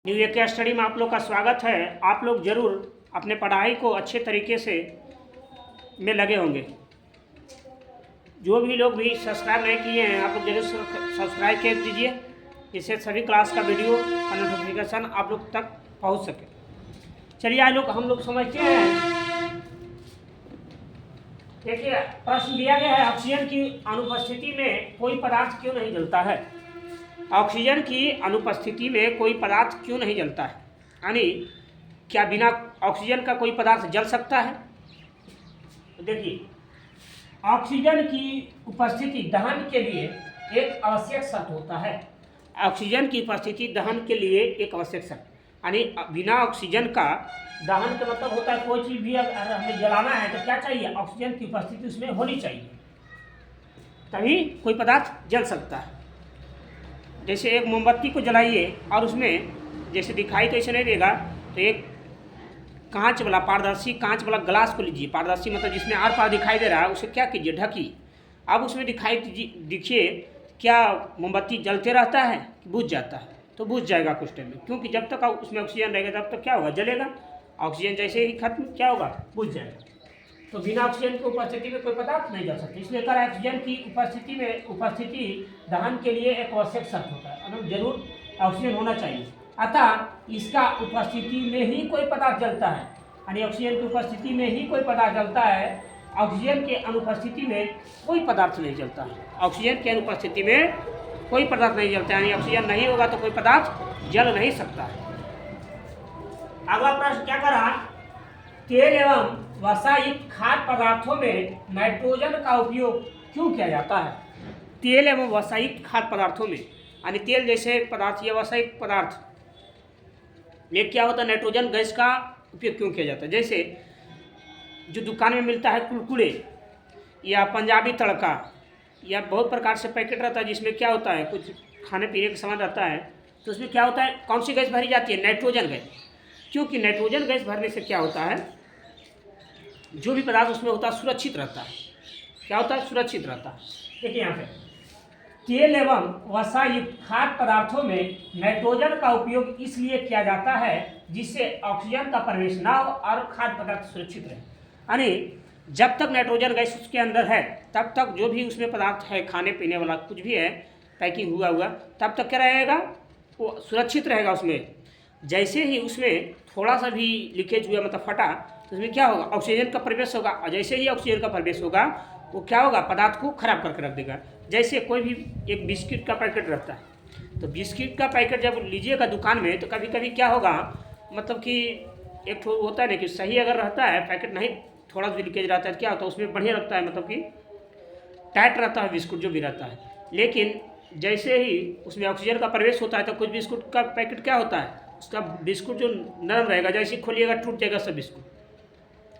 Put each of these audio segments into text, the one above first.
New के study में आप लोग का स्वागत है। आप लोग जरूर अपने पढ़ाई को अच्छे तरीके से में लगे होंगे। जो भी लोग भी सब्सक्राइब नहीं किए हैं आप लोग जरूर सब्सक्राइब कर दीजिए, जिससे सभी क्लास का वीडियो का नोटिफिकेशन आप लोग तक पहुंच सके। चलिए आज हम लोग समझते हैं। देखिए प्रश्न दिया गया है, ऑक्सीजन की अनुपस्थिति में कोई पदार्थ क्यों नहीं जलता है। ऑक्सीजन की अनुपस्थिति में कोई पदार्थ क्यों नहीं जलता है, यानी क्या बिना ऑक्सीजन का कोई पदार्थ जल सकता है। तो देखिए ऑक्सीजन की उपस्थिति दहन के लिए एक आवश्यक शर्त होता है। ऑक्सीजन की उपस्थिति दहन के लिए एक आवश्यक शर्त, यानी बिना ऑक्सीजन का दहन का मतलब होता है कोई चीज़ भी अगर हमें जलाना है तो क्या चाहिए, ऑक्सीजन की उपस्थिति उसमें होनी चाहिए, तभी कोई पदार्थ जल सकता है। जैसे एक मोमबत्ती को जलाइए और उसमें जैसे दिखाई तो ऐसे नहीं देगा, तो एक कांच वाला पारदर्शी कांच वाला ग्लास को लीजिए, पारदर्शी मतलब जिसमें आर पार दिखाई दे रहा है, उसे क्या कीजिए, ढकिए। अब उसमें दिखिए क्या मोमबत्ती जलते रहता है कि बुझ जाता है, तो बुझ जाएगा कुछ टाइम में, क्योंकि जब तक उसमें ऑक्सीजन रहेगा तब तक क्या होगा, जलेगा। ऑक्सीजन जैसे ही खत्म क्या होगा, बुझ जाएगा। तो बिना ऑक्सीजन की उपस्थिति में कोई पदार्थ नहीं जल सकता, इसलिए कहा ऑक्सीजन की उपस्थिति दहन के लिए एक आवश्यक शर्त होता है, मतलब जरूर ऑक्सीजन होना चाहिए। अतः इसका उपस्थिति में ही कोई पदार्थ जलता है, यानी ऑक्सीजन की उपस्थिति में ही कोई पदार्थ जलता है। ऑक्सीजन के अनुपस्थिति में कोई पदार्थ नहीं जलता है। ऑक्सीजन की अनुपस्थिति में कोई पदार्थ नहीं जलता, यानी ऑक्सीजन नहीं होगा तो कोई पदार्थ जल नहीं सकता है। अगला प्रश्न क्या करा, तेल एवं वसायुक्त खाद्य पदार्थों में नाइट्रोजन का उपयोग क्यों किया जाता है। तेल एवं वसायुक्त खाद्य पदार्थों में, यानी तेल जैसे पदार्थ या वसायुक्त पदार्थ में क्या होता है, नाइट्रोजन गैस का उपयोग क्यों किया जाता है। जैसे जो दुकान में मिलता है कुरकुरे या पंजाबी तड़का या बहुत प्रकार से पैकेट रहता है, जिसमें क्या होता है कुछ खाने पीने का सामान रहता है, तो उसमें क्या होता है, कौन सी गैस भरी जाती है, नाइट्रोजन गैस। क्योंकि नाइट्रोजन गैस भरने से क्या होता है, जो भी पदार्थ उसमें होता है सुरक्षित रहता है। क्या होता है, सुरक्षित रहता है। देखिए यहाँ पे तेल एवं वसायुक्त खाद्य पदार्थों में नाइट्रोजन का उपयोग इसलिए किया जाता है जिससे ऑक्सीजन का प्रवेश ना हो और खाद्य पदार्थ सुरक्षित रहे। यानी जब तक नाइट्रोजन गैस उसके अंदर है तब तक जो भी उसमें पदार्थ है, खाने पीने वाला कुछ भी है, पैकिंग हुआ तब तक क्या रहेगा, वो सुरक्षित रहेगा उसमें। जैसे ही उसमें थोड़ा सा भी लीकेज हुआ, मतलब फटा, तो उसमें क्या होगा, ऑक्सीजन का प्रवेश होगा, और जैसे ही ऑक्सीजन का प्रवेश होगा वो क्या होगा, पदार्थ को खराब करके रख देगा। जैसे कोई भी एक बिस्किट का पैकेट रहता है, तो बिस्किट का पैकेट जब लीजिएगा दुकान में तो कभी कभी क्या होगा, मतलब कि एक ठो होता है ना कि सही अगर रहता है पैकेट, नहीं थोड़ा सा लीकेज रहता है, क्या होता है उसमें बढ़िया लगता है, मतलब कि टाइट रहता है बिस्कुट जो भी रहता है। लेकिन जैसे ही उसमें ऑक्सीजन का प्रवेश होता है तो कुछ बिस्कुट का पैकेट क्या होता है, उसका बिस्कुट जो नरम रहेगा, जैसे खोलिएगा टूट जाएगा सब बिस्कुट,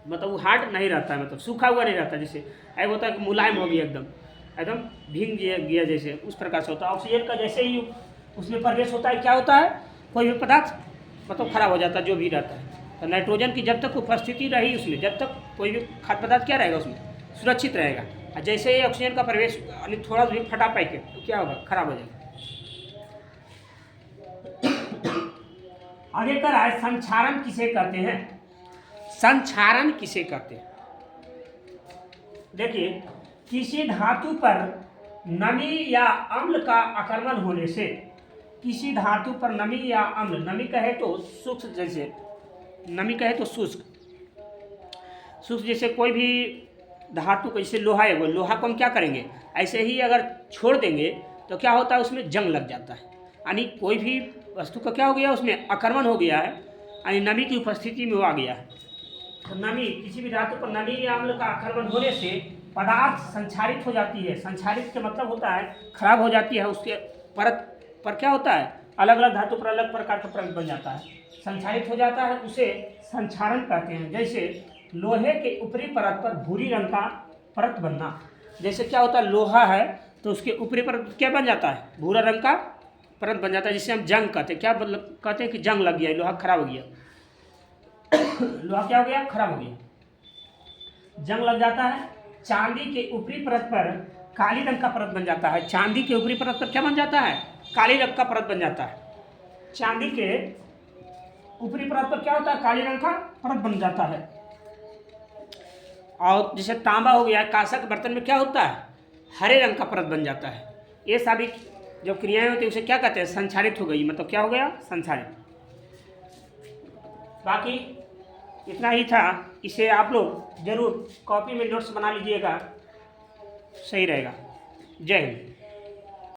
मतलब वो हार्ड नहीं रहता है, मतलब सूखा हुआ नहीं रहता। जैसे ऐसा होता है कि मुलायम हो गया, एकदम एकदम भीग गया जैसे, उस प्रकार से होता है। ऑक्सीजन का जैसे ही उसमें प्रवेश होता है क्या होता है, कोई भी पदार्थ मतलब खराब हो जाता है जो भी रहता है। तो नाइट्रोजन की जब तक उपस्थिति रही उसमें, जब तक कोई भी खाद्य पदार्थ क्या रहेगा उसमें, सुरक्षित रहेगा। और जैसे ही ऑक्सीजन का प्रवेश, यानी थोड़ा भी फटा पैकेट, तो क्या होगा, खराब हो जाएगा। आगे कर आए, संक्षारण किसे कहते हैं। संक्षारण किसे कहते हैं, देखिए किसी धातु पर नमी या अम्ल का आक्रमण होने से, किसी धातु पर नमी या अम्ल, नमी कहे तो शुष्क, जैसे नमी कहे तो शुष्क, जैसे कोई भी धातु को, जैसे लोहा है, वो लोहा को हम क्या करेंगे, ऐसे ही अगर छोड़ देंगे तो क्या होता है, उसमें जंग लग जाता है। यानी कोई भी वस्तु का क्या हो गया, उसमें आक्रमण हो गया है, यानी नमी की उपस्थिति में वो आ गया है। तो नमी, किसी भी धातु पर नमी या अम्ल का आक्रमण होने से पदार्थ संक्षारित हो जाती है। संक्षारित का मतलब होता है खराब हो जाती है, उसके परत पर क्या होता है, अलग अलग धातु पर अलग प्रकार का परत बन जाता है, संक्षारित हो जाता है, उसे संक्षारण कहते हैं। जैसे लोहे के ऊपरी परत पर भूरी रंग का परत बनना, जैसे क्या होता है, लोहा है तो उसके ऊपरी परत क्या बन जाता है, भूरा रंग का परत बन जाता है, जिसे हम जंग कहते हैं। क्या मतलब कहते हैं कि जंग लग गया, लोहा खराब हो गया, लोहा क्या हो गया, खराब हो गया, जंग लग जाता है। चांदी के ऊपरी परत पर काली रंग का परत बन जाता है। चांदी के ऊपरी परत पर क्या बन जाता है, काली रंग का परत बन जाता है। चांदी के ऊपरी परत पर क्या होता है, काले रंग का परत बन जाता है। और जैसे तांबा हो गया, कांसा के बर्तन में क्या होता है, हरे रंग का परत बन जाता है। ये सारी जो क्रियाएं होती है उसे क्या कहते हैं, संक्षारित हो गई, मतलब क्या हो गया, संक्षारित। बाकी इतना ही था, इसे आप लोग जरूर कॉपी में नोट्स बना लीजिएगा, सही रहेगा। जय हिंद।